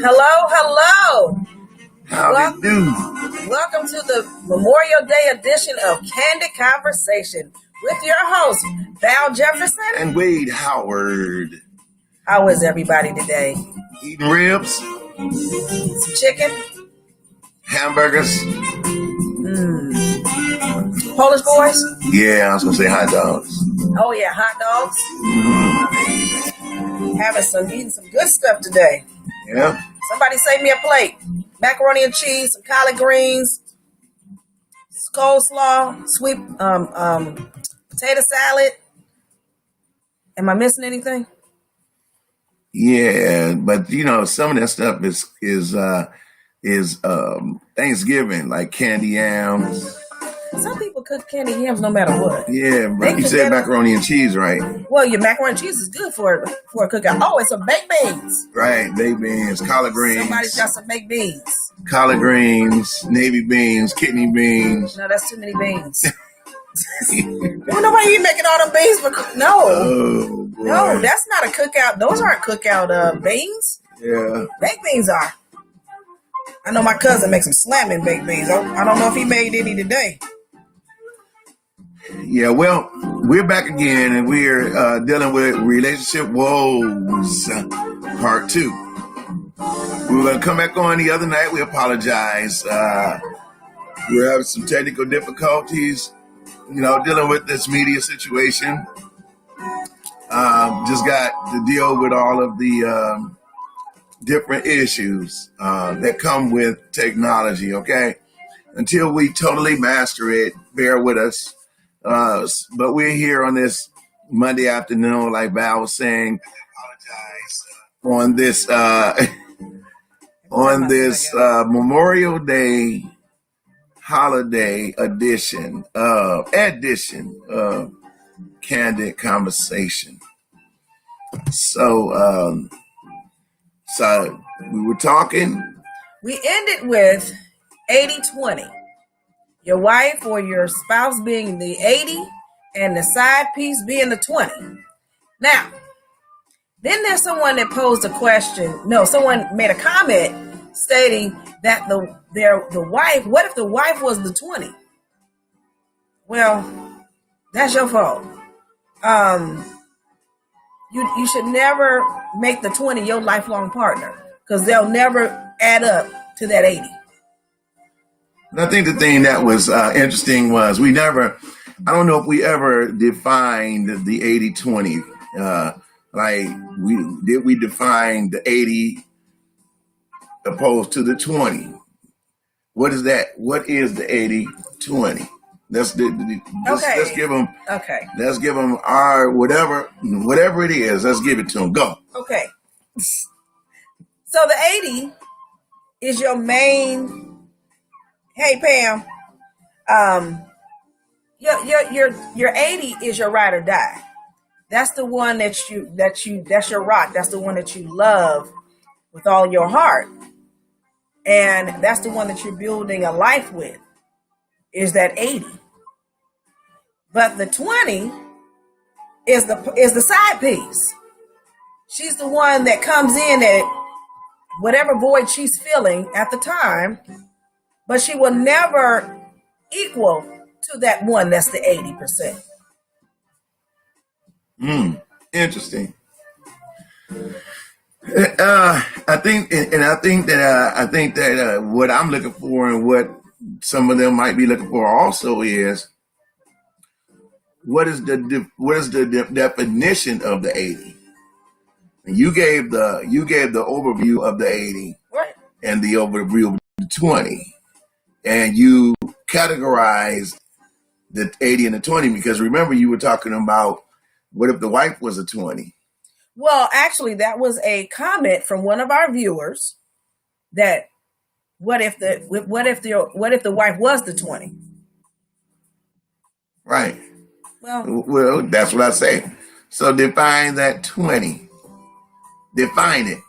Hello, hello. Howdy do. Welcome to the Memorial Day edition of Candid Conversation with your host, Val Jefferson and Wade Howard. How is everybody today? Eating ribs, Some chicken, hamburgers. Polish boys. Yeah, I was gonna say hot dogs. Oh yeah, hot dogs. Eating some good stuff today. Yeah. Somebody save me a plate. Macaroni and cheese, some collard greens, coleslaw, sweet potato salad. Am I missing anything? Yeah, but some of that stuff is Thanksgiving, like candy yams. Some people cook candy yams no matter what. Yeah, right. You said macaroni and cheese, right? Well, your macaroni and cheese is good for a cookout. Oh, it's some baked beans. Right, baked beans, collard greens. Somebody's got some baked beans. Collard greens, navy beans, kidney beans. No, that's too many beans. Well, nobody even making all them beans for no. Oh, boy. No, that's not a cookout. Those aren't cookout beans. Yeah. Baked beans are. I know my cousin makes some slamming baked beans. I don't know if he made any today. Yeah, well, we're back again, and we're dealing with relationship woes, part 2. We were going to come back on the other night. We apologize. We're having some technical difficulties, dealing with this media situation. Just got to deal with all of the different issues that come with technology, okay? Until we totally master it, bear with us. But we're here on this Monday afternoon, like Val was saying, on this Memorial Day holiday edition of Candid Conversation. So we were talking. We ended with 80-20. Your wife or your spouse being the 80 and the side piece being the 20. Now, then there's someone that posed a question. No, someone made a comment stating that the wife, what if the wife was the 20? Well, that's your fault. You should never make the 20 your lifelong partner because they'll never add up to that 80. I think the thing that was interesting was I don't know if we ever defined the 80-20. We define the 80 opposed to the 20? What is that? What is the 80-20? Let's give them. Okay. Let's give them our whatever it is. Let's give it to them. Go. Okay. So the 80 is your main. Hey Pam, your 80 is your ride or die. That's the one that's your rock. That's the one that you love with all your heart, and that's the one that you're building a life with. Is that 80? But the 20 is the side piece. She's the one that comes in at whatever void she's feeling at the time. But she will never equal to that one that's the 80%. Interesting. I think that what I'm looking for and what some of them might be looking for also is what is the definition of the 80? You gave the overview of the 80, right, and the overview of the 20. And you categorized the 80 and the 20 because remember you were talking about what if the wife was a 20? Well, actually, that was a comment from one of our viewers that what if the wife was the 20? Right. Well, that's what I say. So define that 20. Define it.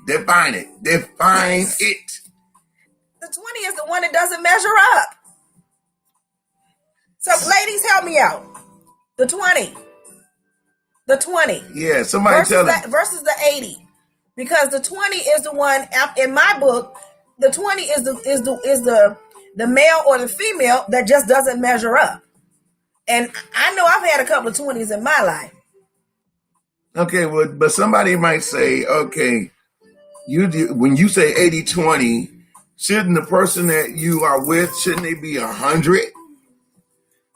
The 20 is the one that doesn't measure up. So, ladies, help me out. The 20. Yeah, somebody tell us. Versus the 80. because the 20 is the one in my book. The 20 is the male or the female that just doesn't measure up. And I know I've had a couple of 20s in my life. Okay, well, but somebody might say, okay, when you say 80-20, shouldn't the person that you are with, shouldn't they be 100?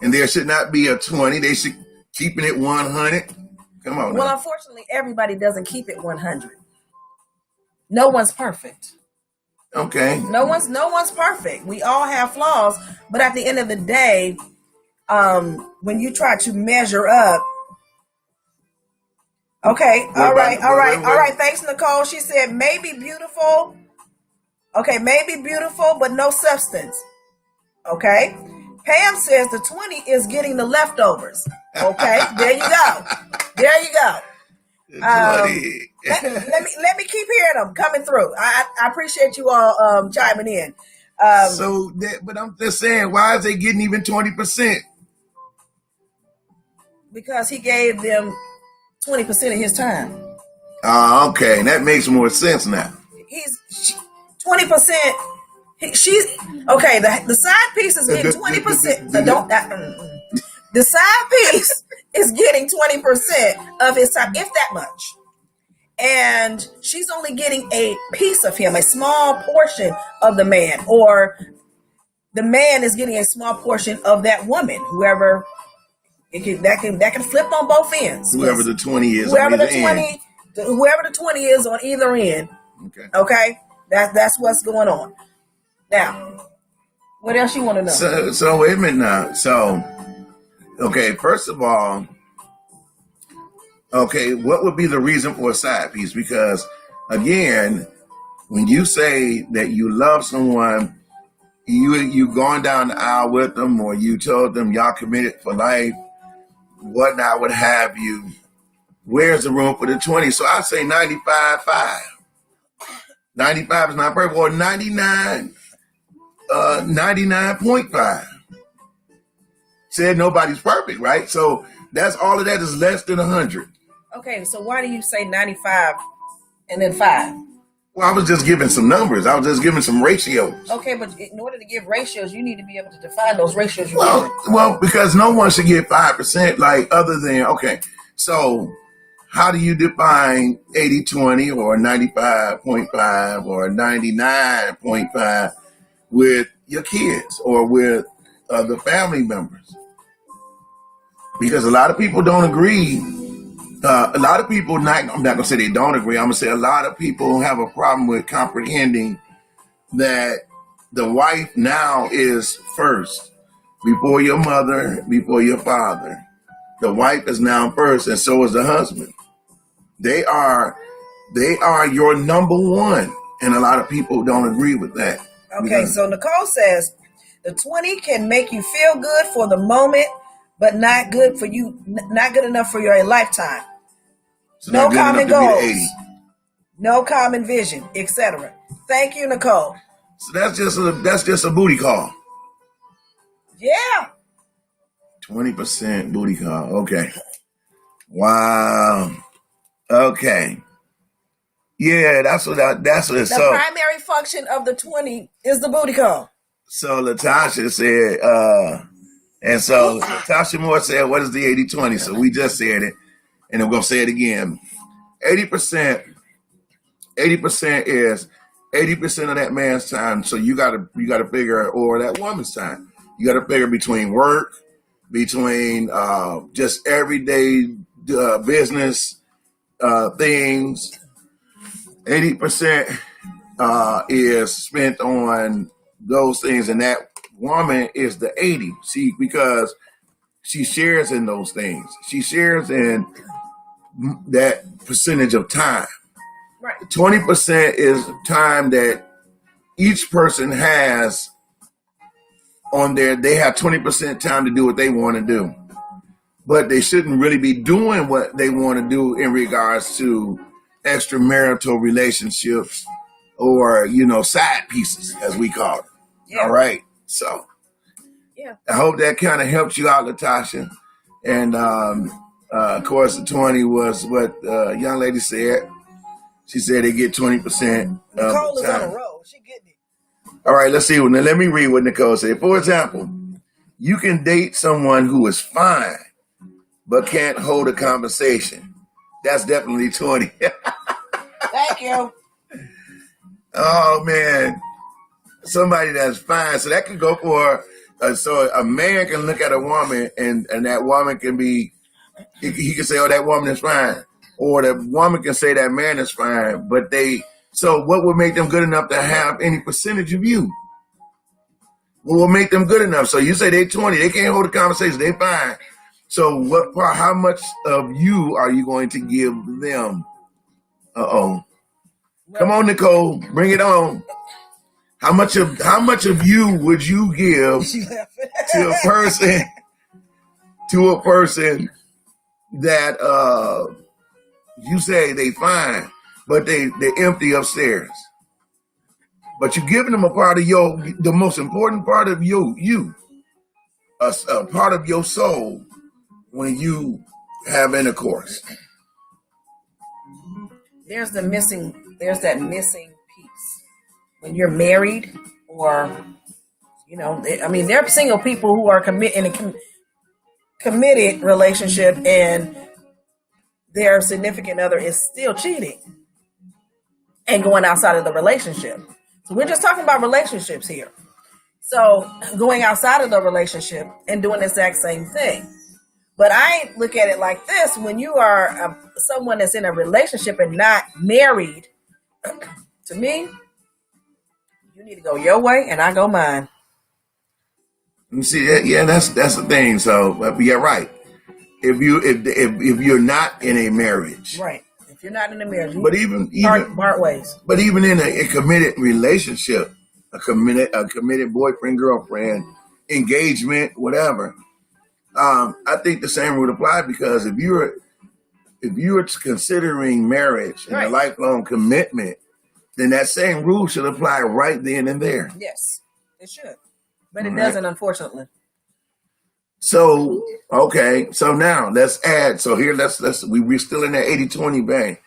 And there should not be a 20. They should keeping it 100. Come on. Well, now. unfortunately, everybody doesn't keep it 100. No one's perfect. Okay. No one's perfect. We all have flaws, but at the end of the day, when you try to measure up, okay, all right. Thanks, Nicole. She said maybe beautiful. Okay, maybe beautiful, but no substance. Okay. Pam says the 20 is getting the leftovers. Okay, there you go. There you go. Let me keep hearing them coming through. I appreciate you all chiming in. But I'm just saying, why is they getting even 20%? Because he gave them 20% of his time. Okay, that makes more sense now. He's 20%. She's okay. The side piece is getting 20%. The side piece is getting 20% of his time, if that much. And she's only getting a piece of him, a small portion of the man, or the man is getting a small portion of that woman. Whoever that can flip on both ends. Whoever the 20 is, whoever the 20 is on either end. Okay. That's what's going on. Now, what else you want to know? So wait a minute now. So, okay, first of all, okay, what would be the reason for a side piece? Because again, when you say that you love someone, you going down the aisle with them, or you told them y'all committed for life, whatnot, what have you, where's the room for the 20? So I say 95.5. 95 is not perfect, or 99.5. Said nobody's perfect, right? So that's all of that is less than 100. Okay, so why do you say 95 and then 5? Well, I was just giving some numbers. I was just giving some ratios. Okay, but in order to give ratios, you need to be able to define those ratios. Well, because no one should get 5%, like other than, okay, so how do you define 80-20 or 95.5 or 99.5 with your kids or with the family members? Because a lot of people don't agree. A lot of people, I'm not going to say they don't agree. I'm going to say a lot of people have a problem with comprehending that the wife now is first. Before your mother, before your father. The wife is now first, and so is the husband. They are your number one. And a lot of people don't agree with that. Okay, so Nicole says the 20 can make you feel good for the moment, but not good enough for your lifetime. So no common goals, no common vision, etc. Thank you, Nicole. So that's just a booty call. Yeah. 20% booty call. Okay. Wow. Okay. Yeah, that's what. The primary function of the 20 is the booty call. So Latasha said, and so Latasha Moore said, what is the 80-20? So we just said it, and I'm going to say it again. 80% is 80% of that man's time. So you got to figure, or that woman's time. You got to figure between work, between just everyday business things. 80% is spent on those things, and that woman is the 80. See, because she shares in those things. She shares in that percentage of time. Right. 20% is time that each person has on there. They have 20% time to do what they want to do, but they shouldn't really be doing what they want to do in regards to extramarital relationships or, side pieces, as we call it. Yeah. All right. So yeah, I hope that kind of helps you out, Latasha. And of course, the 20 was what young lady said. She said they get 20% of Nicole the is on time. a roll. She getting it. All right, let's see. Now, let me read what Nicole said. For example, you can date someone who is fine but can't hold a conversation. That's definitely 20. Thank you. Oh, man. Somebody that's fine. So that could go for, so a man can look at a woman and that woman can be, he can say, oh, that woman is fine. Or the woman can say that man is fine. But so what would make them good enough to have any percentage of you? What will make them good enough? So you say they 20, they can't hold a conversation, they fine. So how much of you are you going to give them? Come on, Nicole, bring it on. How much of you would you give to a person that you say they fine, but they're empty upstairs? But you're giving them a part of the most important part of you, a part of your soul when you have intercourse. There's that missing piece when you're married, or there are single people who are in a committed relationship and their significant other is still cheating and going outside of the relationship. So we're just talking about relationships here. So going outside of the relationship and doing the exact same thing. But I look at it like this: when you are someone that's in a relationship and not married, to me, you need to go your way and I go mine. You see, yeah, that's the thing. So yeah, right. If you're not in a marriage, right? If you're not in a marriage, but even part ways. But even in a committed relationship, a committed boyfriend, girlfriend, engagement, whatever. I think the same would apply, because if you're considering marriage and a lifelong commitment, then that same rule should apply right then and there. Yes, it should, but it doesn't, unfortunately. So okay, so now let's add. So here, we're still in that 80-20 vein.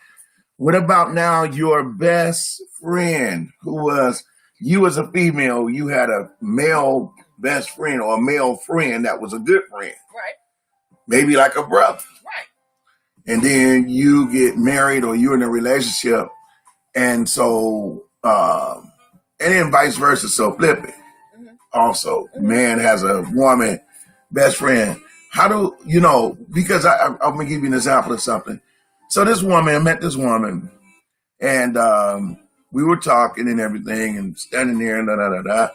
What about now your best friend, who was, you as a female, you had a male best friend or a male friend that was a good friend. Right. Maybe like a brother. Right. And then you get married or you're in a relationship. And so, and then vice versa. So flip it. Mm-hmm. Also, man has a woman best friend. How do, because I'm going to give you an example of something. So I met this woman, and we were talking and everything and standing there and da-da-da-da.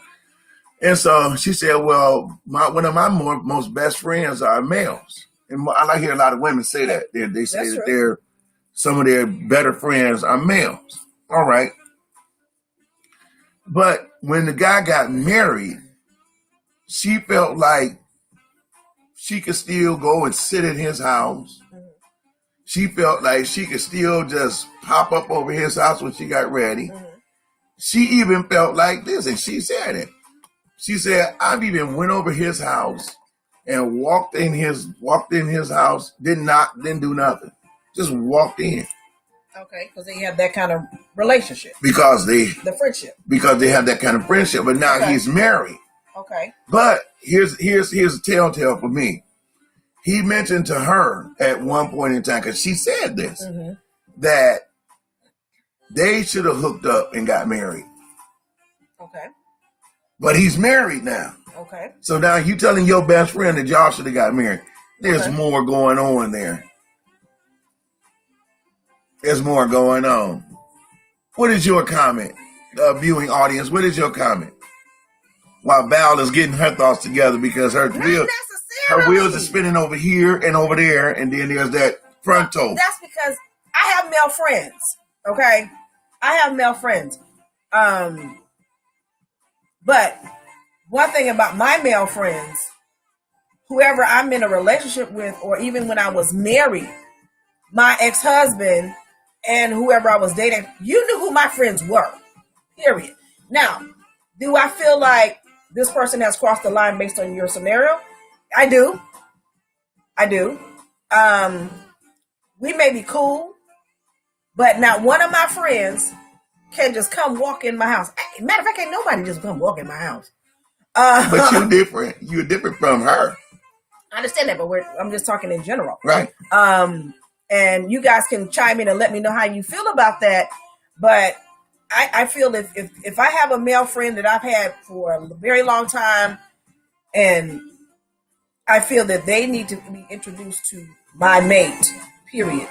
And so she said, well, one of my most best friends are males. And I hear a lot of women say that. They say that some of their better friends are males. All right. But when the guy got married, she felt like she could still go and sit at his house. She felt like she could still just pop up over his house when she got ready. Mm-hmm. She even felt like this, and she said it. She said, I've even went over his house and walked in his house, didn't do nothing. Just walked in. Okay, because they have that kind of relationship. The friendship. Because they have that kind of friendship, but now he's married. Okay. But here's a telltale for me. He mentioned to her at one point in time, because she said this, that they should have hooked up and got married. Okay. But he's married now. Okay. So now you telling your best friend that y'all should have got married. There's more going on there. There's more going on. What is your comment, viewing audience? What is your comment? While Val is getting her thoughts together, because her wheels are spinning over here and over there, and then there's that frontal. That's because I have male friends. Okay, I have male friends. But one thing about my male friends, whoever I'm in a relationship with, or even when I was married, my ex-husband and whoever I was dating, you knew who my friends were. Period. Now, do I feel like this person has crossed the line based on your scenario? I do. We may be cool, But not one of my friends can just come walk in my house. Matter of fact, ain't nobody just come walk in my house. But you're different. You're different from her. I understand that, but I'm just talking in general. Right. And you guys can chime in and let me know how you feel about that. But I feel if I have a male friend that I've had for a very long time, and I feel that they need to be introduced to my mate, period.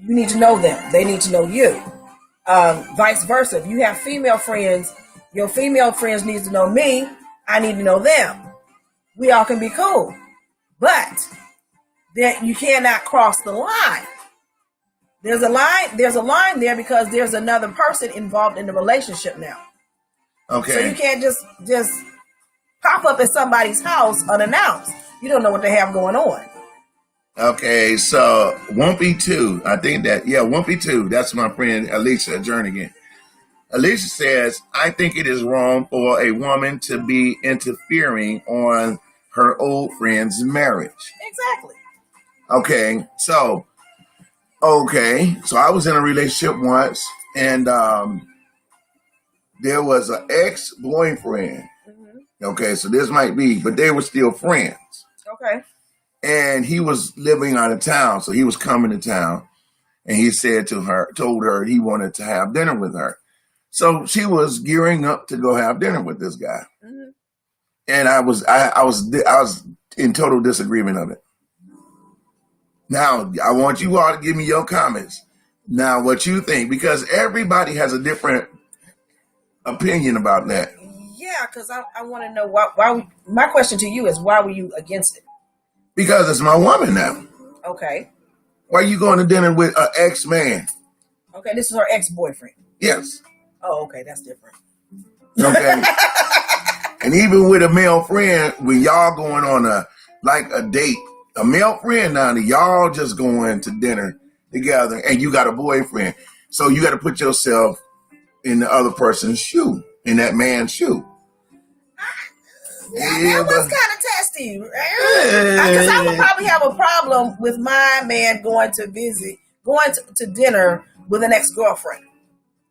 You need to know them. They need to know you. Vice versa. If you have female friends, your female friends need to know me. I need to know them. We all can be cool. But then you cannot cross the line. There's a line there because there's another person involved in the relationship now. Okay. So you can't just pop up at somebody's house unannounced. You don't know what they have going on. Okay, so won't be two. I think that, won't be two. That's my friend Alicia Jernigan. Alicia says, I think it is wrong for a woman to be interfering on her old friend's marriage. Exactly. Okay, so I was in a relationship once, and there was an ex-boyfriend. Mm-hmm. Okay, so this might be, but they were still friends. Okay. And he was living out of town, so he was coming to town, and he told her he wanted to have dinner with her. So she was gearing up to go have dinner with this guy. Mm-hmm. And I was in total disagreement of it. Now, I want you all to give me your comments. Now, what you think, because everybody has a different opinion about that. Yeah, because I want to know why. My question to you is, why were you against it? Because it's my woman now. Okay. Why are you going to dinner with an ex-man? Okay, this is her ex-boyfriend. Yes. Oh, okay, that's different. Okay. And even with a male friend, when y'all going on a date, a male friend now, y'all just going to dinner together, and you got a boyfriend. So you got to put yourself in the other person's shoe, in that man's shoe. That was kind of testy. Because I would probably have a problem with my man going to dinner with an ex-girlfriend.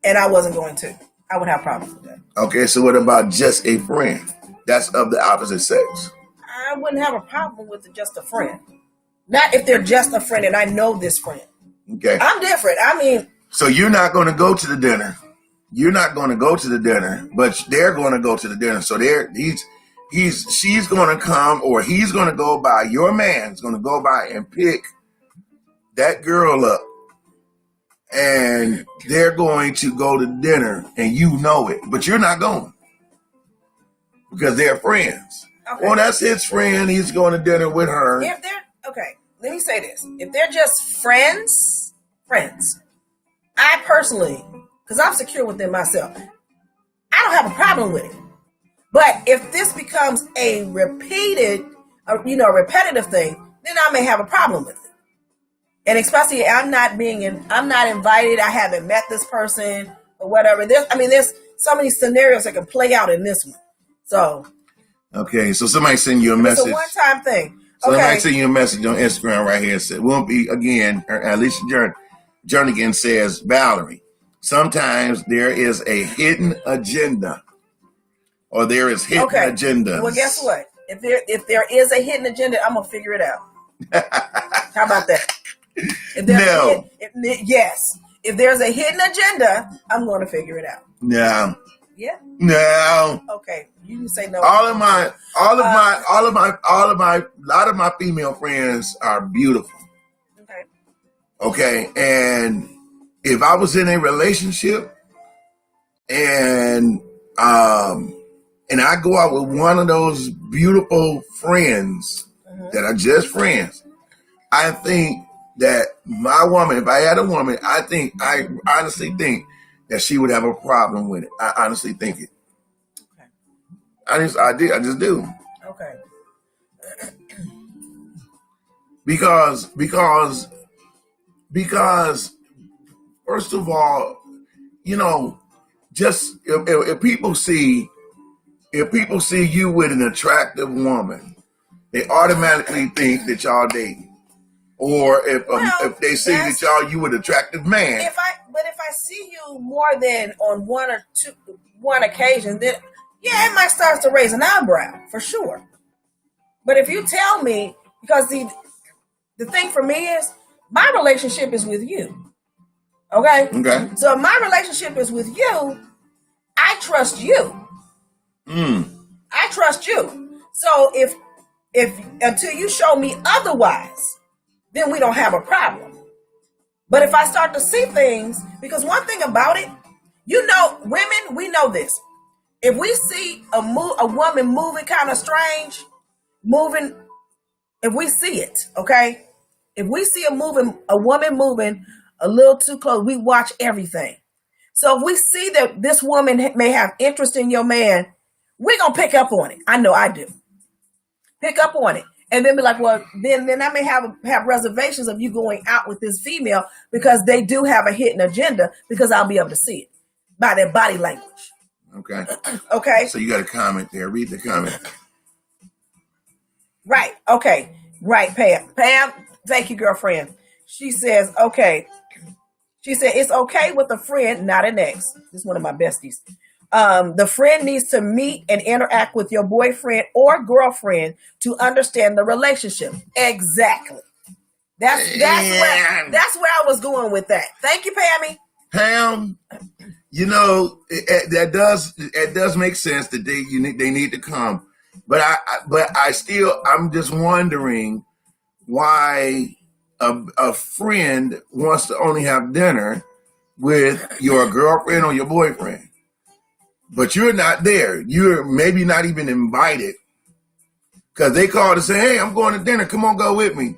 And I wasn't going to. I would have problems with that. Okay, so what about just a friend? That's of the opposite sex. I wouldn't have a problem with just a friend. Not if they're just a friend and I know this friend. Okay. I'm different. I mean. So you're not going to go to the dinner. You're not going to go to the dinner, but they're going to go to the dinner. So she's going to come, or he's going to go by, your man's going to go by and pick that girl up, and they're going to go to dinner, and you know it, but you're not going because they're friends. Okay. Well, that's his friend. He's going to dinner with her. Okay, let me say this. If they're just friends, I personally, because I'm secure with them myself, I don't have a problem with it. But if this becomes a repetitive thing, then I may have a problem with it. And especially I'm not invited. I haven't met this person or whatever. There's so many scenarios that can play out in this one. So. Okay, so somebody send you a message. It's a one-time thing. Somebody send you a message on Instagram right here. Said, won't be again. Alicia Jernigan says, Valarie, sometimes there is a hidden agenda. Or there is hidden agenda. Well, guess what? If there is a hidden agenda, I'm gonna figure it out. How about that? Yes. If there's a hidden agenda, I'm going to figure it out. No. Yeah. No. Okay. You can say no. A lot of my female friends are beautiful. Okay. Okay. And if I was in a relationship and I go out with one of those beautiful friends that are just friends, I think that my woman, if I had a woman, I honestly think that she would have a problem with it. I honestly think it. Okay. I just do. Okay. Because first of all, just if people see you with an attractive woman, they automatically think that y'all dating. or Well, if they see that you an attractive man. If I see you more than on one occasion, then yeah, it might start to raise an eyebrow for sure. But if you tell me, because the thing for me is my relationship is with you. Okay? Okay. So if my relationship is with you, I trust you. I trust you. So if until you show me otherwise, then we don't have a problem. But if I start to see things, because one thing about it, women, we know this. If we see a woman moving kind of strange, if we see it, okay? If we see a woman moving a little too close, we watch everything. So if we see that this woman may have interest in your man, we're going to pick up on it. I know I do. Pick up on it. And then be like, well, then I may have reservations of you going out with this female because they do have a hidden agenda, because I'll be able to see it by their body language. Okay. Okay. So you got a comment there. Read the comment. Right. Okay. Right, Pam. Pam, thank you, girlfriend. She says, okay. She said, it's okay with a friend, not an ex. This is one of my besties. The friend needs to meet and interact with your boyfriend or girlfriend to understand the relationship. Exactly. That's where I was going with that. Thank you, Pammy. Pam, that does make sense that they need to come. But I'm just wondering why a friend wants to only have dinner with your girlfriend or your boyfriend. But you're not there. You're maybe not even invited, because they call to say, hey, I'm going to dinner. Come on, go with me.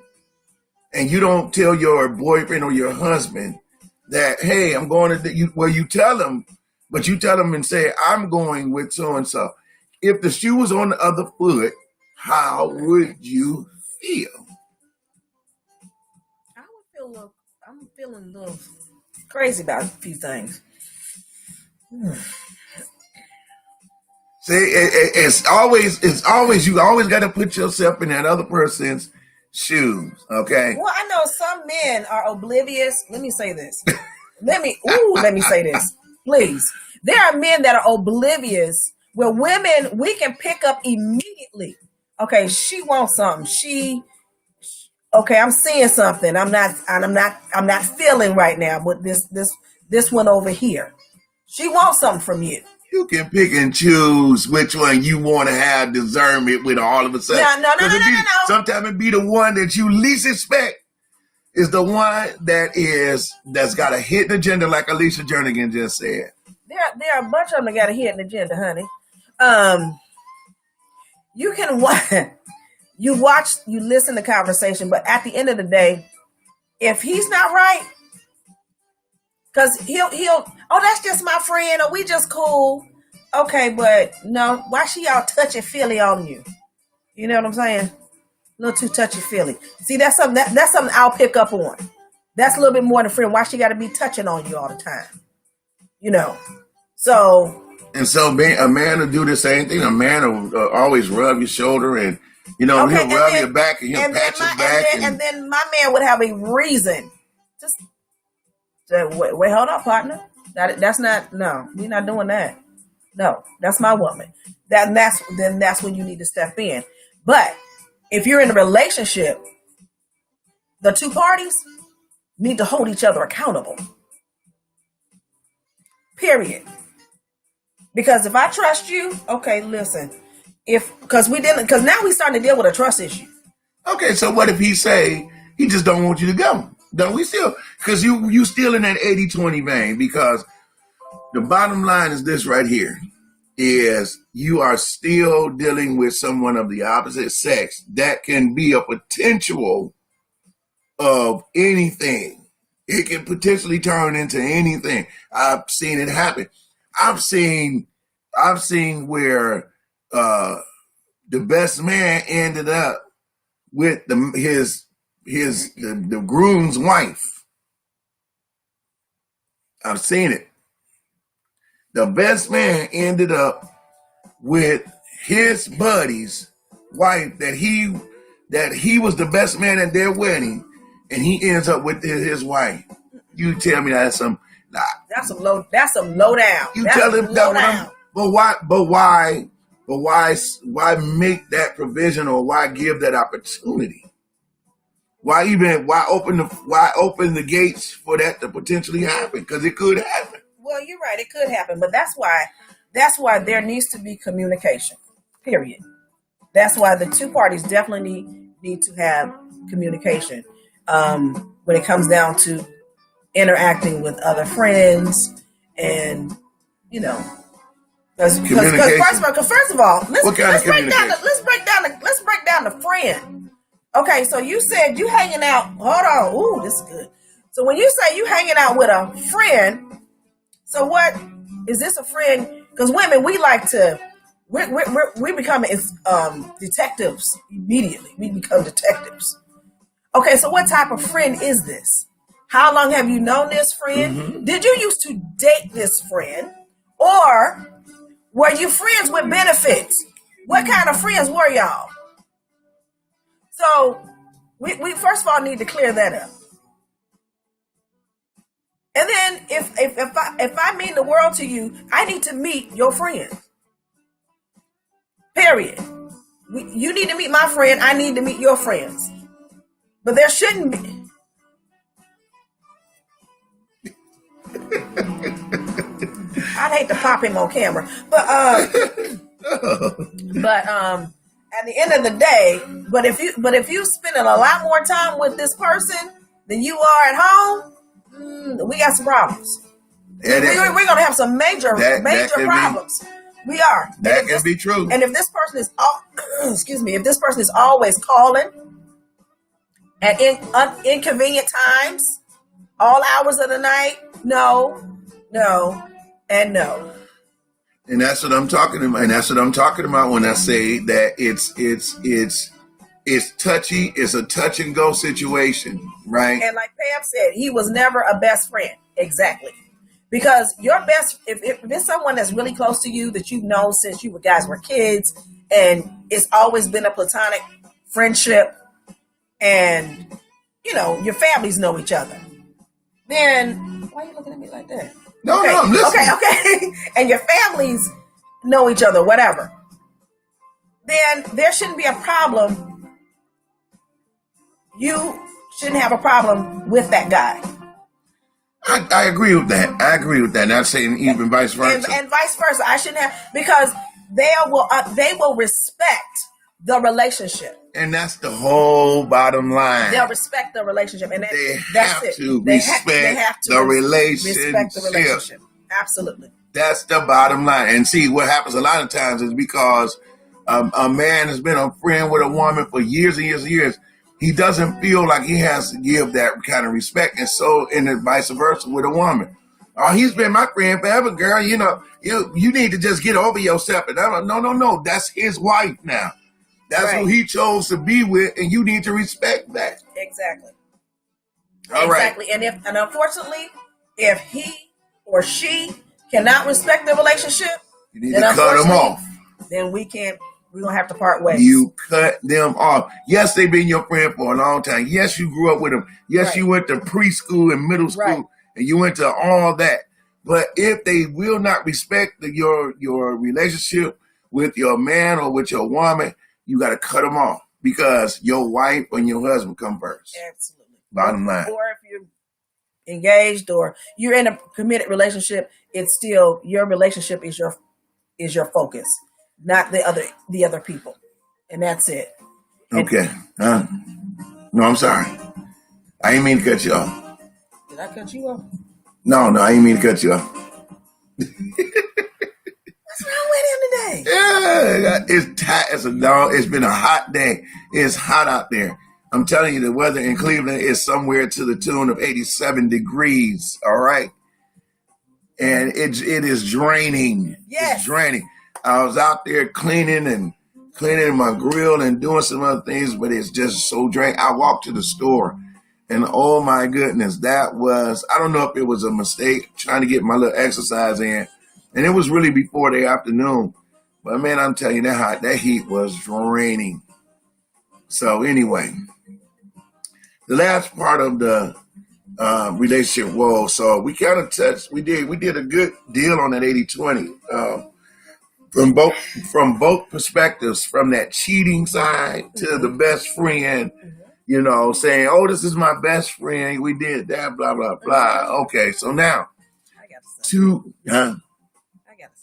And you don't tell your boyfriend or your husband that, hey, I'm going to, you tell them, but you tell them and say, I'm going with so-and-so. If the shoe was on the other foot, how would you feel? I'm feeling a little crazy about a few things. See, it's always you always got to put yourself in that other person's shoes. Okay. Well, I know some men are oblivious. Let me say this. Let me say this, please. There are men that are oblivious, where women, we can pick up immediately. Okay, she wants something. Okay, I'm seeing something. I'm not feeling right now with this one over here. She wants something from you. You can pick and choose which one you want to have discernment with all of a sudden. No. Sometimes it be the one that you least expect is the one that's got a hidden agenda, like Alicia Jernigan just said. There are a bunch of them that got a hidden agenda, honey. You can watch, you listen to conversation, but at the end of the day, if he's not right, because he'll that's just my friend, or we just cool. Okay, but no, why she all touchy feely on you? You know what I'm saying? A little too touchy feely. See, that's something I'll pick up on. That's a little bit more than friend. Why she got to be touching on you all the time? So. And so a man will do the same thing. A man will always rub your shoulder and, he'll rub your back and he'll pat your back. And then my man would have a reason. Just wait, hold on, partner. That's not, no, we're not doing that. No, that's my woman. That's when you need to step in. But if you're in a relationship, the two parties need to hold each other accountable. Period. Because if I trust you, okay, listen. Because now we starting to deal with a trust issue. Okay, so what if he say he just don't want you to go? Don't we still? Because you still in that 80-20 vein. Because the bottom line is this right here: is you are still dealing with someone of the opposite sex that can be a potential of anything. It can potentially turn into anything. I've seen it happen. I've seen where the best man ended up with the groom's wife. I've seen it. The best man ended up with his buddy's wife that he was the best man at their wedding, and he ends up with his wife. You tell me that's some. Nah, That's some low. That's some low down. you That's tell him low that. down. But why? But why? But why make that provision, or why give that opportunity? Why open the gates for that to potentially happen? Because it could happen. Well, you're right. It could happen, but that's why there needs to be communication. Period. That's why the two parties definitely need to have communication when it comes down to interacting with other friends, and you know, because first of all, let's break down the friend. Okay, so you said you hanging out. Hold on, ooh, this is good. So when you say you hanging out with a friend, so what is this a friend? Because women, we like to. We become detectives immediately. We become detectives. Okay, so what type of friend is this? How long have you known this friend? Mm-hmm. Did you used to date this friend? Or were you friends with benefits? What kind of friends were y'all? So we first of all need to clear that up. And then if I mean the world to you, I need to meet your friends. Period. You need to meet my friend. I need to meet your friends. But there shouldn't be. I'd hate to pop him on camera, but at the end of the day, but if you spending a lot more time with this person than you are at home, we got some problems. We're gonna have some major problems. We are. That can be true. And if this person is, if this person is always calling at inconvenient times, all hours of the night, no, and no. And that's what I'm talking about. And that's what I'm talking about when I say that it's touchy. It's a touch and go situation, right? And like Pam said, he was never a best friend. Exactly. Because your best, if it's someone that's really close to you that you've known since you guys were kids, and it's always been a platonic friendship, and your families know each other, then why are you looking at me like that? No, I'm listening. Okay. And your families know each other, whatever. Then there shouldn't be a problem. You shouldn't have a problem with that guy. I agree with that. Not saying even vice versa. And vice versa. I shouldn't have, because they will respect the relationship. And that's the whole bottom line. They'll respect the relationship, and they that's have it. to They respect have to the relationship. Respect the relationship. Absolutely. That's the bottom line. And see, what happens a lot of times is because a man has been a friend with a woman for years and years and years. He doesn't feel like he has to give that kind of respect, and so and then vice versa with a woman. Oh, he's been my friend forever, girl. You need to just get over yourself. And I'm like, no. That's his wife now. That's right. Who he chose to be with, and you need to respect that. Exactly. All right. Exactly. And unfortunately, if he or she cannot respect the relationship, you need to cut them off. Then we're gonna have to part ways. You cut them off. Yes, they've been your friend for a long time. Yes, you grew up with them. Yes, You went to preschool and middle school, and you went to all that. But if they will not respect your relationship with your man or with your woman, you got to cut them off, because your wife and your husband come first. Absolutely. Bottom line. Or if you're engaged or you're in a committed relationship, it's still your relationship is your focus, not the other people, and that's it. Okay. No, I'm sorry. I ain't mean to cut you off. Did I cut you off? No, I ain't mean to cut you off. What's wrong with him today? Yeah, it's been a hot day. It's hot out there. I'm telling you, the weather in Cleveland is somewhere to the tune of 87 degrees. All right. And it is draining. Yes. It's draining. I was out there cleaning my grill and doing some other things, but it's just so draining. I walked to the store, and oh my goodness, I don't know if it was a mistake trying to get my little exercise in. And it was really before the afternoon. But man, I'm telling you, that heat was draining. So anyway, the last part of the relationship was, so we kind of touched. We did a good deal on that 80-20 from both perspectives, from that cheating side to the best friend. Saying, "Oh, this is my best friend. We did that, blah blah blah." Okay, so now I got a two. I got a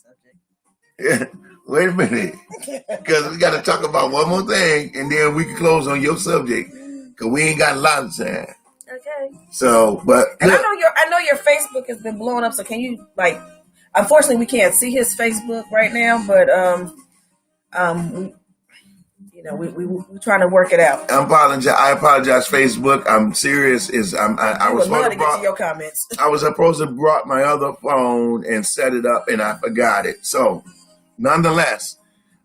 subject. Wait a minute, because we got to talk about one more thing, and then we can close on your subject, because we ain't got a lot of time. Okay. So, but and I know your Facebook has been blowing up. So can you Unfortunately, we can't see his Facebook right now, but we're trying to work it out. I apologize, Facebook. I'm serious. I was supposed to get to your comments. I was supposed to brought my other phone and set it up, and I forgot it. So, nonetheless,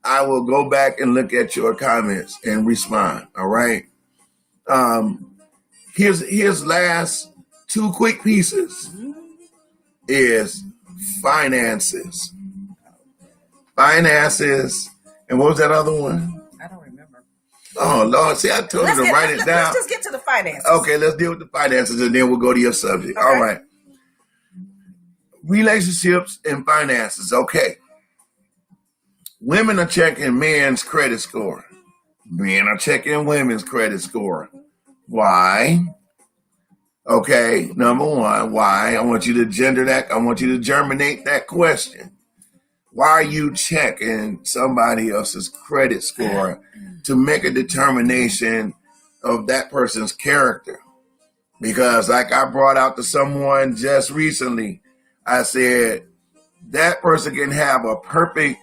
I will go back and look at your comments and respond. All right. Here's last two quick pieces. Is finances, and what was that other one? I don't remember. Oh Lord, see, I told you to write it down. Let's just get to the finances. Okay, let's deal with the finances, and then we'll go to your subject. Okay. All right. Relationships and finances. Okay. Women are checking men's credit score. Men are checking women's credit score. Why? Okay, number one, why? I want you to gender that. I want you to germinate that question. Why are you checking somebody else's credit score to make a determination of that person's character? Because like I brought out to someone just recently, I said, that person can have a perfect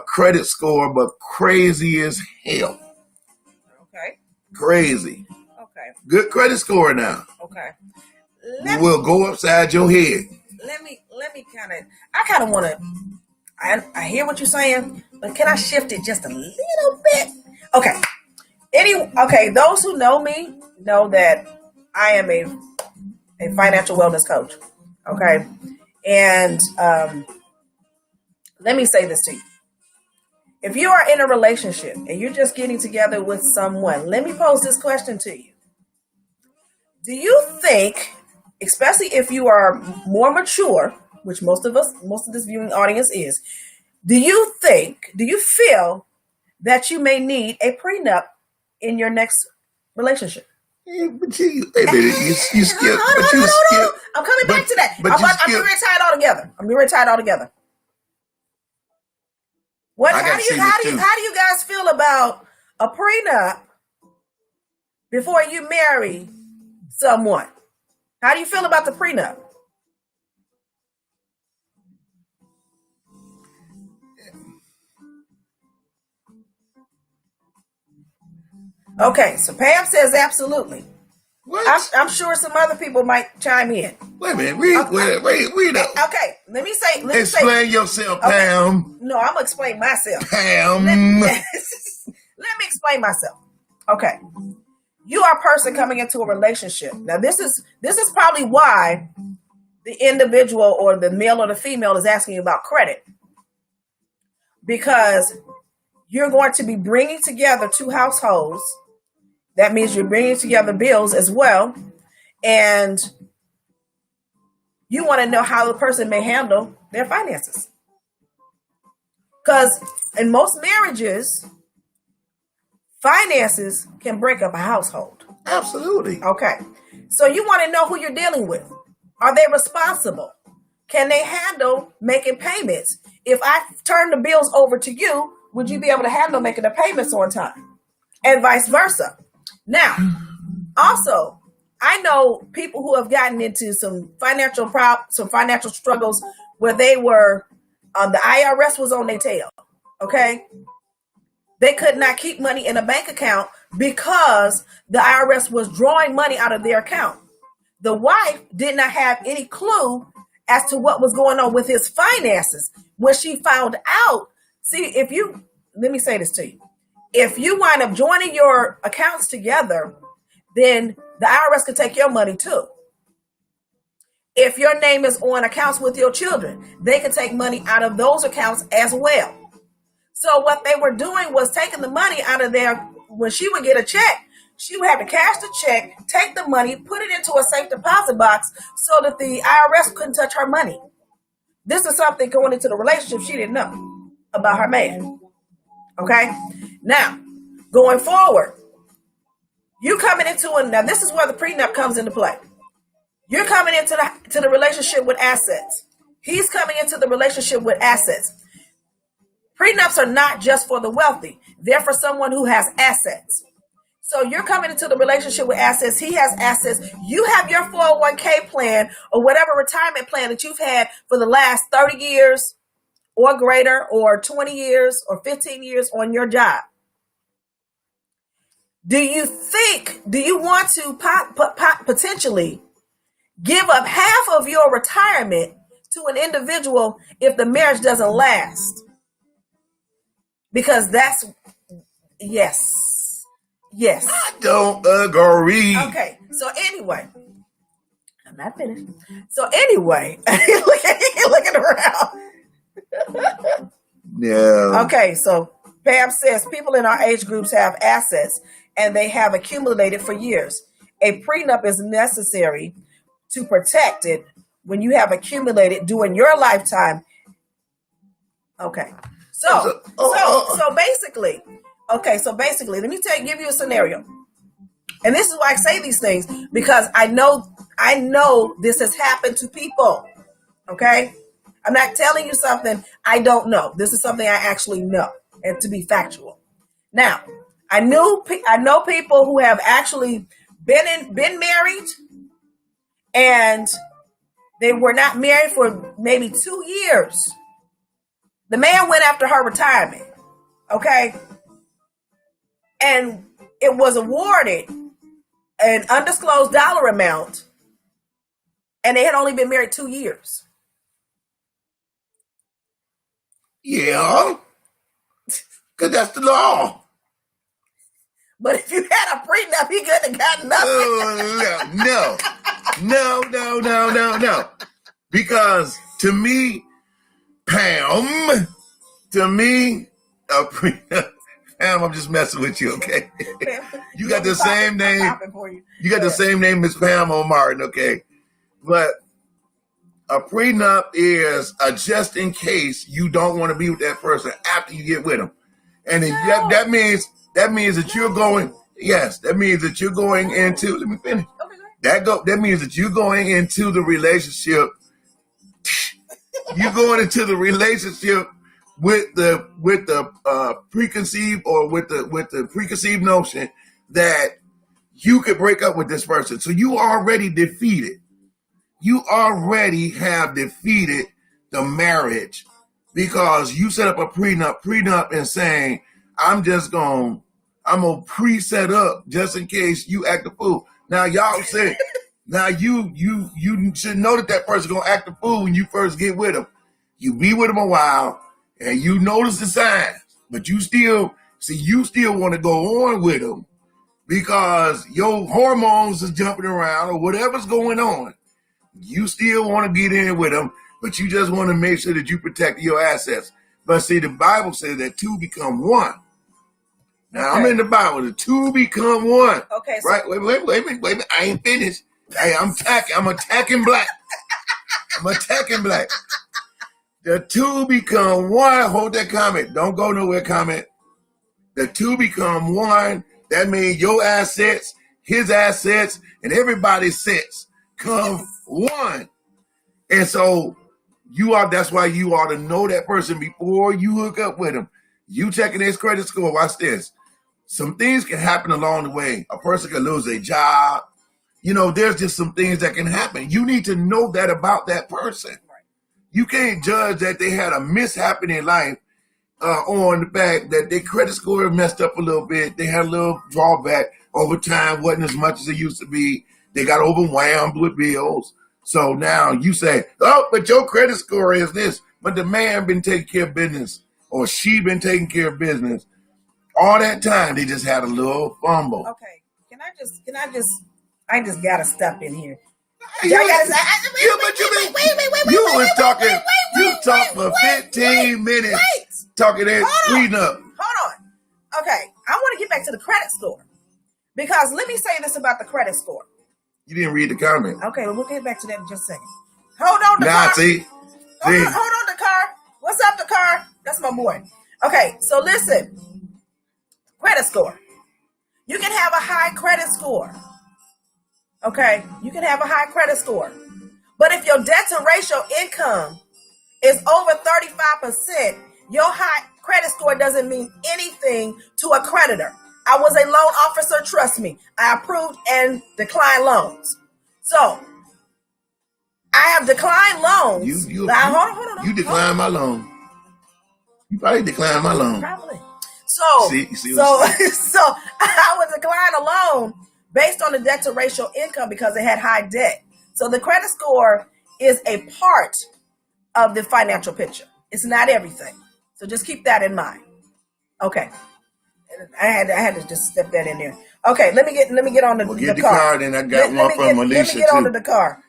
credit score, but crazy as hell. Okay. Crazy. Okay. Good credit score now. Okay. Will go upside your head. Let me I want to, I hear what you're saying, but can I shift it just a little bit? Okay. Those who know me know that I am a financial wellness coach. Okay. And let me say this to you. If you are in a relationship and you're just getting together with someone, let me pose this question to you. Do you think, especially if you are more mature, which most of this viewing audience is, do you feel that you may need a prenup in your next relationship? Yeah, but you skip. I'm coming back to that. I'm getting ready to tie it all together. How do you guys feel about a prenup before you marry someone? How do you feel about the prenup? Okay, so Pam says absolutely. What? I'm sure some other people might chime in. Wait a minute. Read up. Okay, let me say. Explain yourself, okay. Pam. No, I'm gonna explain myself. Pam. Let me explain myself. Okay, you are a person coming into a relationship. Now, this is probably why the individual or the male or the female is asking you about credit, because you're going to be bringing together two households. That means you're bringing together bills as well. And you want to know how the person may handle their finances. Because in most marriages, finances can break up a household. Absolutely. Okay. So you want to know who you're dealing with. Are they responsible? Can they handle making payments? If I turn the bills over to you, would you be able to handle making the payments on time? And vice versa. Now, also, I know people who have gotten into some financial struggles where they were, the IRS was on their tail. Okay. They could not keep money in a bank account because the IRS was drawing money out of their account. The wife did not have any clue as to what was going on with his finances. When she found out, let me say this to you. If you wind up joining your accounts together, then the IRS could take your money too. If your name is on accounts with your children, they can take money out of those accounts as well. So what they were doing was taking the money out of there. When she would get a check, she would have to cash the check, take the money, put it into a safe deposit box so that the IRS couldn't touch her money. This is something going into the relationship she didn't know about her man. Okay? Now, going forward, you coming into it. Now, this is where the prenup comes into play. You're coming into the relationship with assets. He's coming into the relationship with assets. Prenups are not just for the wealthy. They're for someone who has assets. So you're coming into the relationship with assets. He has assets. You have your 401k plan or whatever retirement plan that you've had for the last 30 years or greater, or 20 years or 15 years on your job. Do you want to potentially give up half of your retirement to an individual if the marriage doesn't last? Because that's, yes. I don't agree. Okay, so anyway, I'm not finished. So anyway, looking around. Yeah. Okay, so Pam says people in our age groups have assets and they have accumulated for years. A prenup is necessary to protect it when you have accumulated during your lifetime. Okay. So basically, let me give you a scenario. And this is why I say these things, because I know this has happened to people. Okay? I'm not telling you something I don't know. This is something I actually know, and to be factual. Now, I know people who have actually been married, and they were not married for maybe 2 years. The man went after her retirement, okay? And it was awarded an undisclosed dollar amount, and they had only been married 2 years. Yeah, because that's the law. But if you had a prenup, he couldn't have gotten nothing. No. Because to me, Pam, a prenup. Pam, I'm just messing with you, okay? You got the same name. You got the same name as Pam or Martin, okay? But a prenup is a just in case you don't want to be with that person after you get with them. And that means that you're going, yes, that means that you're going into, let me finish. That means that you're going into the relationship. You're going into the relationship with the preconceived or with the preconceived notion that you could break up with this person. So you already defeated. You already have defeated the marriage because you set up a prenup and saying, I'm gonna pre-set up just in case you act a fool. Now y'all say, now you should know that person's gonna act a fool when you first get with them. You be with them a while and you notice the signs, but you still want to go on with them because your hormones is jumping around or whatever's going on. You still want to get in with them, but you just want to make sure that you protect your assets. But see, the Bible says that two become one. Now, okay. I'm in the Bible. The two become one. Okay. So right? Wait a minute. I ain't finished. Hey, I'm attacking black. I'm attacking black. The two become one. Hold that comment. Don't go nowhere, comment. The two become one. That means your assets, his assets, and everybody's sets come one. And so that's why you ought to know that person before you hook up with him. You checking his credit score. Watch this. Some things can happen along the way. A person can lose their job. There's just some things that can happen. You need to know that about that person. You can't judge that they had a mishap in their life on the fact that their credit score messed up a little bit. They had a little drawback over time, wasn't as much as it used to be. They got overwhelmed with bills. So now you say, oh, but your credit score is this. But the man been taking care of business or she been taking care of business. All that time, they just had a little fumble. Okay. I just got to step in here. You talked for 15 minutes talking that prenup. Hold on. Okay. I want to get back to the credit score. Because let me say this about the credit score. You didn't read the comment. Okay, we'll get back to that in just a second. Hold on, the Nah, car. see. Hold on, the car. What's up, the car? That's my boy. Okay, so listen. Credit score. You can have a high credit score. Okay, you can have a high credit score. But if your debt to ratio income is over 35%, your high credit score doesn't mean anything to a creditor. I was a loan officer, trust me. I approved and declined loans. So, I have declined loans. You Hold on. You declined my loan. You probably declined my loan. Probably. So, so I would decline a loan based on the debt to ratio income because it had high debt. So the credit score is a part of the financial picture. It's not everything. So just keep that in mind. Okay. I had to just step that in there. Okay, let me get on the, get the car. car. Then I got one from Alicia. Let me get onto the car.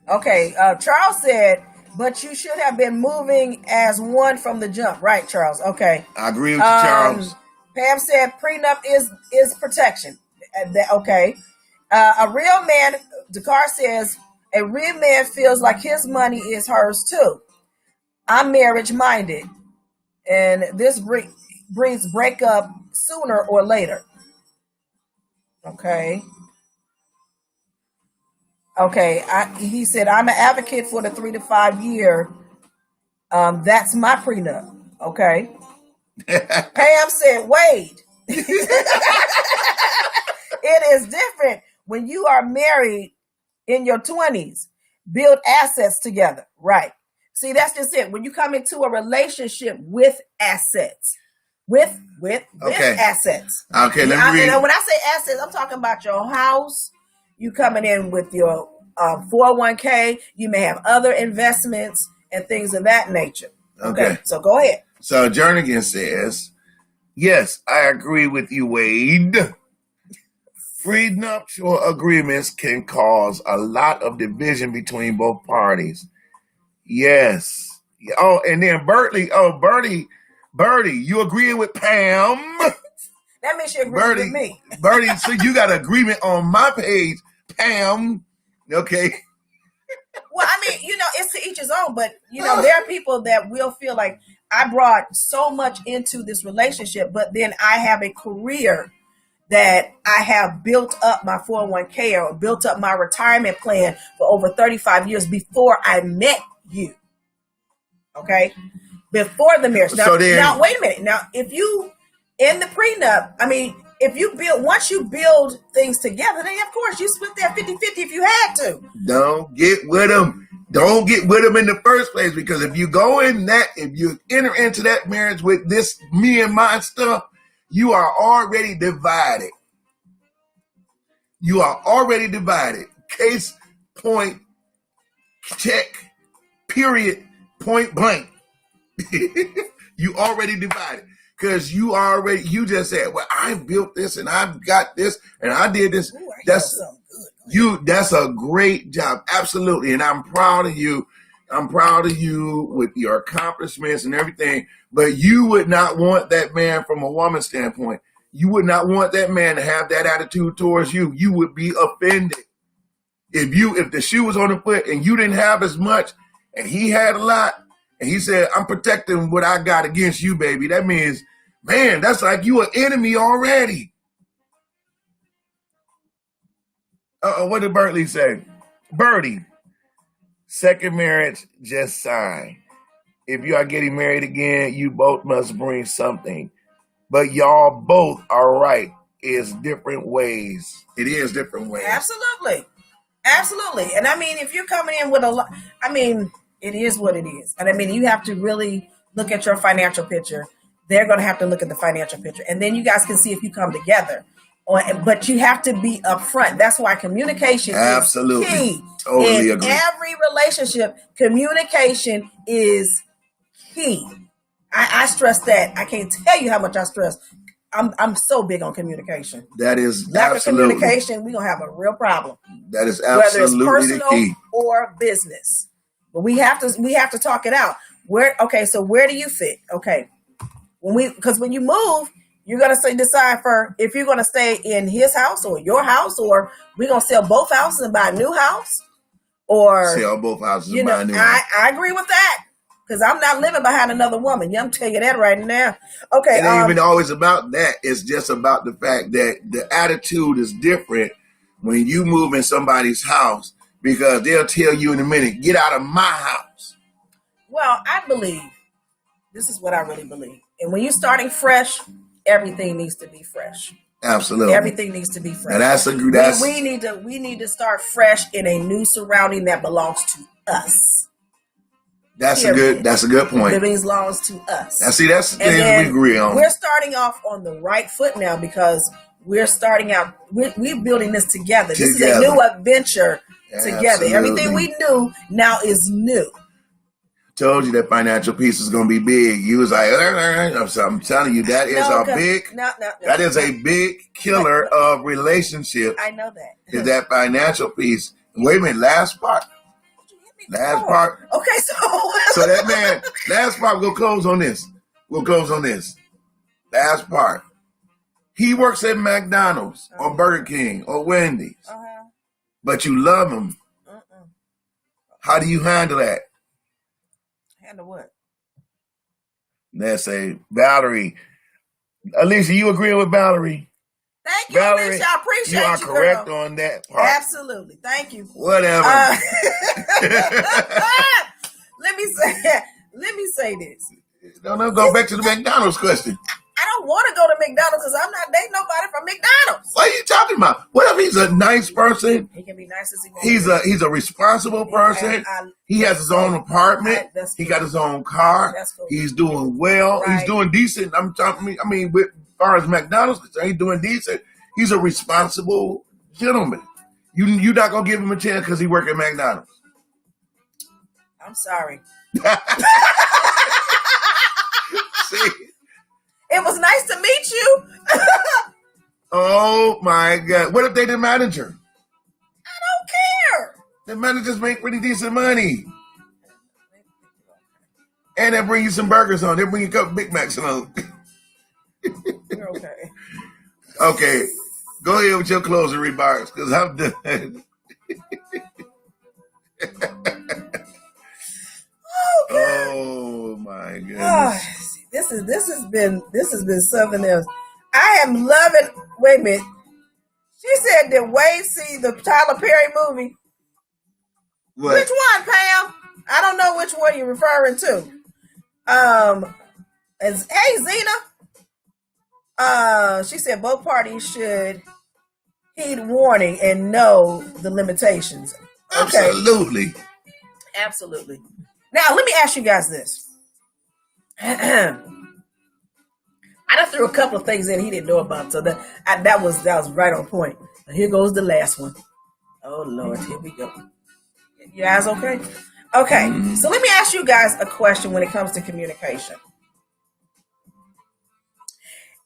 Okay, Charles said, but you should have been moving as one from the jump. Right, Charles? Okay. I agree with you, Charles. Pam said prenup is protection. Okay. A real man, Dakar says, a real man feels like his money is hers too. I'm marriage minded, and this brings breakup sooner or later. Okay. Okay. He said, I'm an advocate for the 3 to 5 year. That's my prenup. Okay. Pam said, Wade. It is different when you are married in your 20s. Build assets together. Right. See, that's just it. When you come into a relationship with assets, with assets. Okay, let me read. When I say assets, I'm talking about your house. You coming in with your 401k. You may have other investments and things of that nature. Okay. So go ahead. So Jernigan says, yes, I agree with you, Wade. Prenuptial agreements can cause a lot of division between both parties. Yes. Oh, and then Bertie, you agreeing with Pam? That means you agree with me. Bertie, so you got an agreement on my page, Pam. Okay. Well, I mean, it's to each his own, but, there are people that will feel like I brought so much into this relationship, but then I have a career that I have built up my 401k or built up my retirement plan for over 35 years before I met you. Okay? Before the marriage. Now, wait a minute. Now, if you, in the prenup, once you build things together, then of course you split that 50-50 if you had to. Don't get with them. Don't get with them in the first place, because if you enter into that marriage with this me and my stuff, you are already divided. You are already divided. Case, point, check, period, point blank. You already divided. Because you just said, well, I built this and I've got this and I did this. Ooh, that's a great job. Absolutely. And I'm proud of you. I'm proud of you with your accomplishments and everything. But you would not want that man from a woman's standpoint. You would not want that man to have that attitude towards you. You would be offended. If the shoe was on the foot and you didn't have as much and he had a lot, and he said, I'm protecting what I got against you, baby. That means, man, that's like you an enemy already. What did Bertie say? Bertie, second marriage, just sign. If you are getting married again, you both must bring something. But y'all both are right. It's different ways. It is different ways. Absolutely. And if you're coming in with a lot, it is what it is. And you have to really look at your financial picture. They're going to have to look at the financial picture. And then you guys can see if you come together. But you have to be upfront. That's why communication is key. Totally in agree. Every relationship, communication is key. I stress that. I can't tell you how much I stress. I'm so big on communication. That is lack absolutely. of communication, we're going to have a real problem. That is absolutely whether it's personal the key. or business. But we have to talk it out. So where do you fit? Okay. Because when you move, you're gonna decide for if you're gonna stay in his house or your house, or we're gonna sell both houses and buy a new house, or sell both houses and buy a new house. I agree with that. Because I'm not living behind another woman. Yeah, I'm telling you that right now. Okay. It ain't even always about that. It's just about the fact that the attitude is different when you move in somebody's house, because they'll tell you in a minute, get out of my house. Well, I believe, this is what I really believe. And when you're starting fresh, everything needs to be fresh. Absolutely. Everything needs to be fresh. And that's we need to start fresh in a new surrounding that belongs to us. That's a good point. It belongs to us. Now, see, that's the thing we agree on. We're starting off on the right foot now because we're starting out. We're building this together. This is a new adventure together. Everything we knew now is new. Told you that financial piece is going to be big. You was like, I'm telling you, that is that is a big killer of relationship. I know that. Is that financial piece. Wait a minute, last part. Last part. Okay, so that man, last part, we'll close on this. Last part. He works at McDonald's or Burger King or Wendy's, but you love him. How do you handle that? Handle what? Let's say Valarie. Alicia, you agree with Valarie? Thank you, Valarie, Alicia. I appreciate you. You are correct on that part. Absolutely. Thank you. Whatever. Let me say this. No, go back to the McDonald's question. I don't want to go to McDonald's because I'm not dating nobody from McDonald's. What are you talking about? What if he's a nice person? He can be nice as he wants. He's a responsible person. He has his own apartment. He got his own car. That's cool. He's doing well. Right. He's doing decent. With as far as McDonald's, he's doing decent. He's a responsible gentleman. You're not gonna give him a chance because he work at McDonald's. I'm sorry. See? It was nice to meet you. Oh my God! What if they the manager? I don't care. The managers make pretty decent money, and they bring you some burgers on. They bring you a couple Big Macs on. You're okay. Okay, go ahead with your closing remarks because I'm done. Oh my goodness! This has been something else. I am loving. Wait a minute. She said that Wade see the Tyler Perry movie. What? Which one, Pam? I don't know which one you're referring to. Hey Zena. She said both parties should heed warning and know the limitations. Okay. Absolutely. Now let me ask you guys this. I done threw a couple of things in he didn't know about, so that was right on point. Now here goes the last one. Oh Lord, here we go. You guys okay? Okay, so let me ask you guys a question when it comes to communication.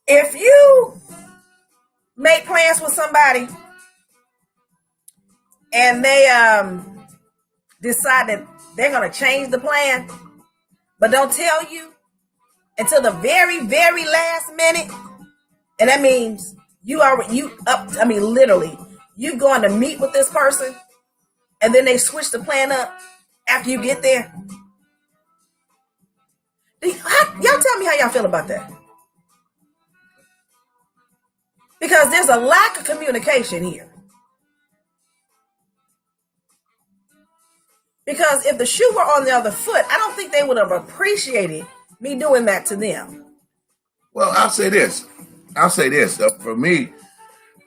If you make plans with somebody and they decide that they're gonna change the plan, but don't tell you until the very, very last minute, and that means literally, you going to meet with this person, and then they switch the plan up after you get there. Y'all tell me how y'all feel about that. Because there's a lack of communication here. Because if the shoe were on the other foot, I don't think they would have appreciated me doing that to them. Well, I'll say this. For me,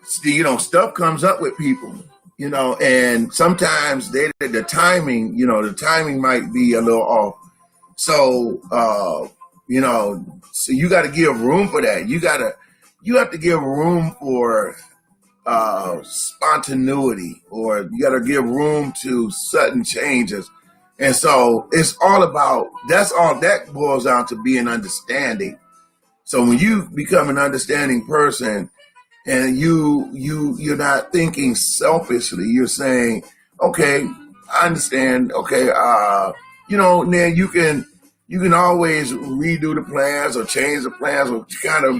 stuff comes up with people, and sometimes the timing might be a little off. So, so you got to give room for that. You have to give room for spontaneity, or you got to give room to sudden changes. And so it's all about, that's all that boils down to being understanding. So when you become an understanding person and you're not thinking selfishly, you're saying, okay, I understand. Okay. Then you You can always redo the plans or change the plans or kind of,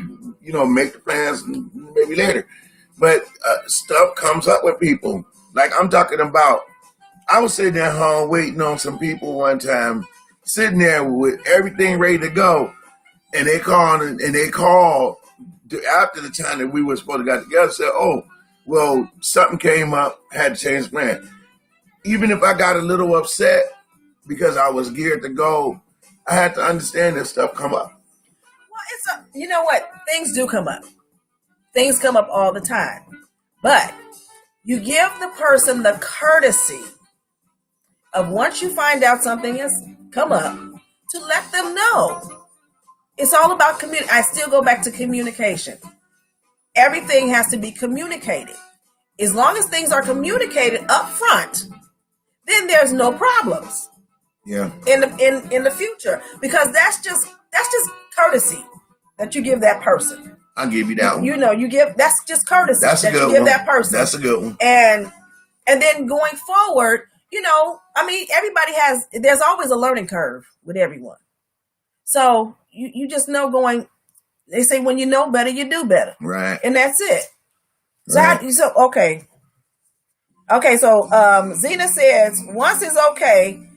make the plans maybe later. But stuff comes up with people. Like I'm talking about, I was sitting at home waiting on some people one time, sitting there with everything ready to go. And they called after the time that we were supposed to get together, said, oh, well, something came up, had to change the plan. Even if I got a little upset because I was geared to go, I had to understand that stuff come up. Well, you know what? Things do come up. Things come up all the time. But you give the person the courtesy of once you find out something has come up to let them know. It's all about communication. I still go back to communication. Everything has to be communicated. As long as things are communicated up front, then there's no problems. Yeah. In the future, because that's just courtesy that you give that person. I'll give you that one. You give that's just courtesy that's that you give that person. That's a good one. And then going forward, there's always a learning curve with everyone. So you just know they say when you know better, you do better. Right. And that's it. Right. So Zena says once it's okay,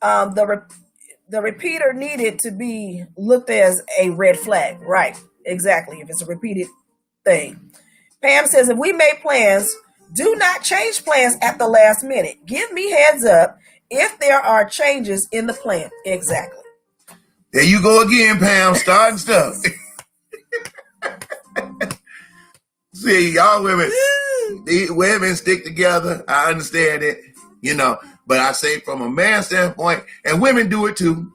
the repeater needed to be looked as a red flag. Right. Exactly. If it's a repeated thing. Pam says if we make plans, do not change plans at the last minute. Give me heads up if there are changes in the plan. Exactly. There you go again, Pam, starting stuff. See, y'all women stick together. I understand it, but I say from a man's standpoint, and women do it too.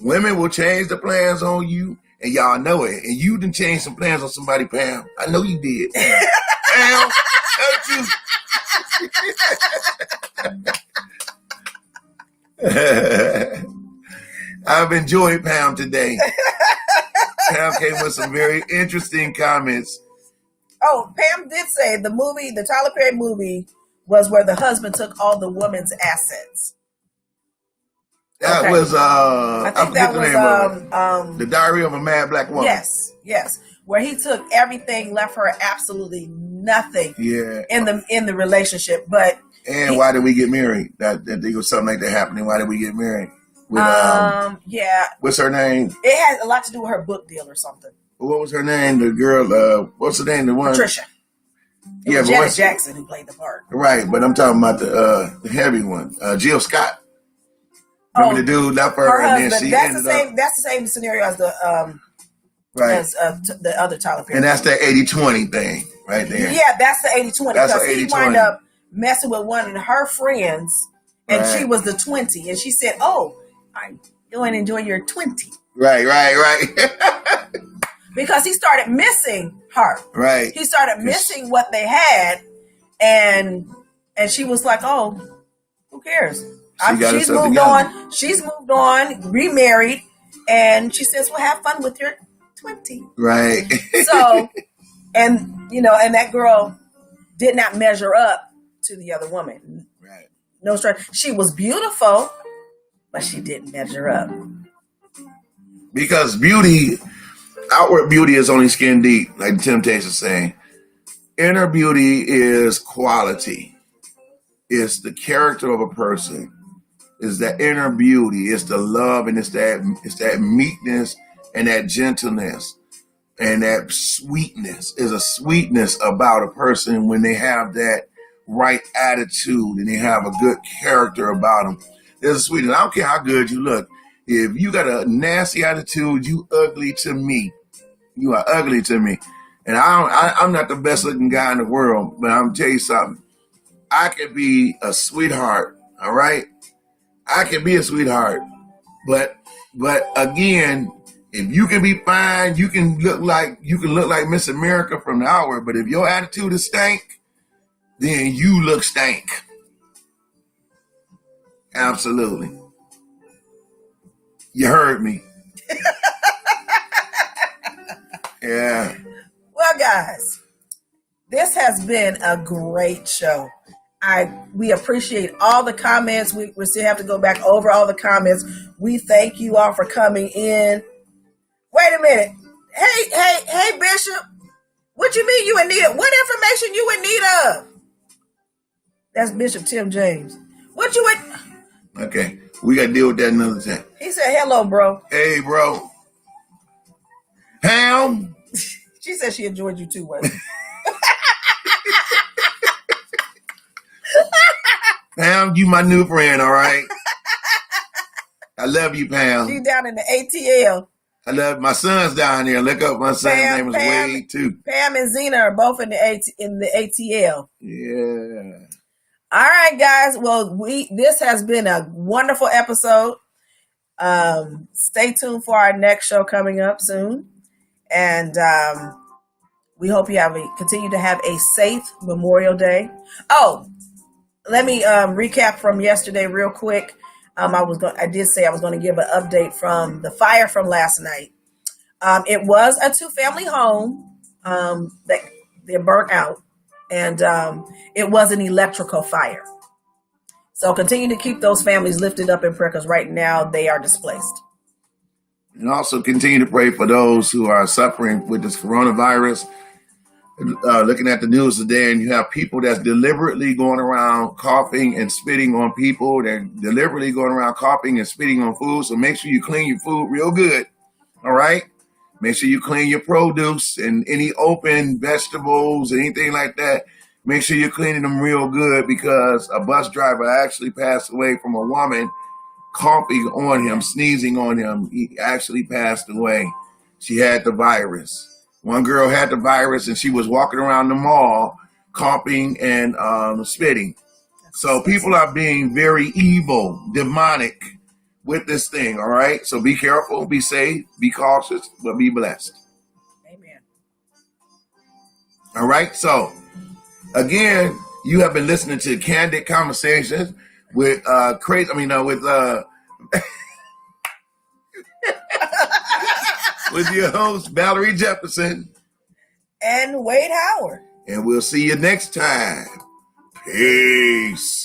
Women will change the plans on you, and y'all know it. And you done changed some plans on somebody, Pam. I know you did. Pam, don't you? I've enjoyed Pam today. Pam came with some very interesting comments. Oh, Pam did say the Tyler Perry movie was where the husband took all the woman's assets. That was I think that was The Diary of a Mad Black Woman. Yes. Where he took everything, left her absolutely nothing. Yeah. In the relationship. Why did we get married? That there was something like that happening. Why did we get married? Yeah. What's her name? It has a lot to do with her book deal or something. What was her name? The girl, what's her name? The one? Patricia. It was Janet Jackson who played the part. Right, but I'm talking about the heavy one. Jill Scott. Remember the dude left her and then she that's the same scenario as the right. As the other Tyler Perry. And that's the 80-20 thing right there. Yeah, that's the 80-20. That's because he wound up messing with one of her friends and she was the 20. And she said, oh, I'm going to enjoy your 20. Right. Because he started missing her. Right. He started missing what they had. And she was like, oh, who cares? She's moved on. She's moved on, remarried. And she says, well, have fun with your 20. Right. So, and that girl did not measure up to the other woman. Right. No stress. She was beautiful, but she didn't measure up. Because outward beauty is only skin deep, like the Temptations saying. Inner beauty is quality. It's the character of a person. It's that inner beauty. It's the love, and it's that meekness and that gentleness and that sweetness. Is a sweetness about a person when they have that right attitude and they have a good character about them. There's a sweetness. I don't care how good you look. If you got a nasty attitude, you ugly to me. You are ugly to me. And I'm not the best looking guy in the world, but I'm tell you something. I can be a sweetheart. All right. I can be a sweetheart. But again, if you can be fine, you can look like Miss America from the outward. But if your attitude is stank, then you look stank. Absolutely. You heard me. Yeah. Well, guys, this has been a great show. We appreciate all the comments. We still have to go back over all the comments. We thank you all for coming in. Wait a minute. Hey, Bishop. What you mean you in need of? What information you in need of? That's Bishop Tim James. What you in? Okay, we got to deal with that another time. He said, hello, bro. Hey, bro. Pam. She said she enjoyed you too, Wesley. Pam, you my new friend, all right? I love you, Pam. She's down in the ATL. I love my son's down there. Look up, my son's name is Wade too. Pam and Zena are both in the ATL. Yeah. All right, guys. Well, this has been a wonderful episode. Stay tuned for our next show coming up soon, and we hope you continue to have a safe Memorial Day. Oh, let me recap from yesterday real quick. I did say I was going to give an update from the fire from last night. It was a 2-family home that they burnt out, and it was an electrical fire. So continue to keep those families lifted up in prayer, because right now they are displaced. And also continue to pray for those who are suffering with this coronavirus. Looking at the news today, and you have people that's deliberately going around coughing and spitting on people. They're deliberately going around coughing and spitting on food. So make sure you clean your food real good. All right. Make sure you clean your produce and any open vegetables, anything like that. Make sure you're cleaning them real good, because a bus driver actually passed away from a woman coughing on him, sneezing on him. He actually passed away. She had the virus. One girl had the virus, and she was walking around the mall coughing and spitting. So people are being very evil, demonic with this thing, all right? So be careful, be safe, be cautious, but be blessed. Amen. All right? So, again, you have been listening to Candid Conversations with with your host, Valarie Jefferson. And Wade Howard. And we'll see you next time. Peace.